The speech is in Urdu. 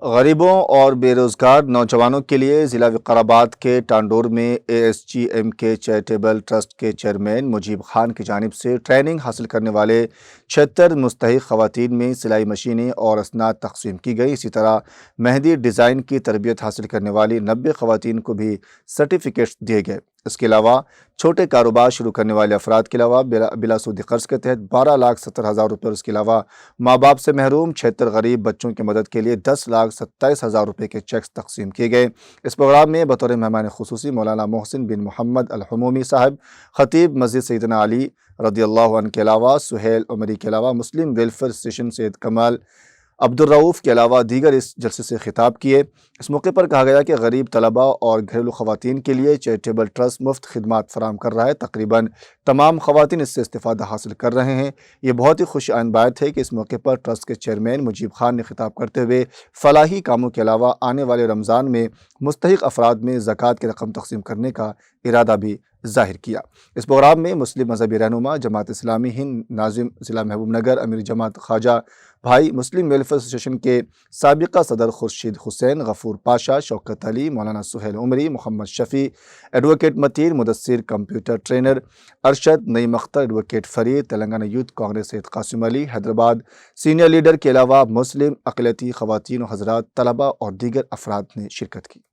غریبوں اور بے روزگار نوجوانوں کے لیے ضلع وقارآباد کے ٹانڈور میں ASGM کے چیریٹیبل ٹرسٹ کے چیئرمین مجیب خان کی جانب سے ٹریننگ حاصل کرنے والے 76 مستحق خواتین میں سلائی مشینیں اور اسناد تقسیم کی گئی۔ اسی طرح مہندی ڈیزائن کی تربیت حاصل کرنے والی 90 خواتین کو بھی سرٹیفکیٹس دیے گئے۔ اس کے علاوہ چھوٹے کاروبار شروع کرنے والے افراد کے علاوہ بلا سودی قرض کے تحت 12,70,000 روپے اور اس کے علاوہ ماں باپ سے محروم 76 غریب بچوں کی مدد کے لیے 10,27,000 روپے کے چیکس تقسیم کیے گئے۔ اس پروگرام میں بطور مہمان خصوصی مولانا محسن بن محمد الحمومی صاحب، خطیب مسجد سیدنا علی رضی اللہ عنہ کے علاوہ سہیل عمری کے علاوہ مسلم ویلفیئر اسٹیشن سید کمال عبدالرؤف کے علاوہ دیگر اس جلسے سے خطاب کیے۔ اس موقع پر کہا گیا کہ غریب طلباء اور گھریلو خواتین کے لیے چیریٹیبل ٹرسٹ مفت خدمات فراہم کر رہا ہے۔ تقریباً تمام خواتین اس سے استفادہ حاصل کر رہے ہیں۔ یہ بہت ہی خوش آئند بات ہے کہ اس موقع پر ٹرسٹ کے چیئرمین مجیب خان نے خطاب کرتے ہوئے فلاحی کاموں کے علاوہ آنے والے رمضان میں مستحق افراد میں زکوٰۃ کی رقم تقسیم کرنے کا ارادہ بھی ظاہر کیا۔ اس پروگرام میں مسلم مذہبی رہنما، جماعت اسلامی ہند ناظم ضلع محبوب نگر، امیر جماعت خواجہ بھائی، مسلم ویلفیئر ایسوسی ایشن کے سابقہ صدر خورشید حسین، غفور پاشا، شوکت علی، مولانا سہیل عمری، محمد شفیع، ایڈوکیٹ متین، مدثر کمپیوٹر ٹرینر، ارشد، نعیم اختر، ایڈوکیٹ فرید، تلنگانہ یوتھ کانگریس سید قاسم علی، حیدرآباد سینئر لیڈر کے علاوہ مسلم اقلیتی خواتین و حضرات، طلباء اور دیگر افراد نے شرکت کی۔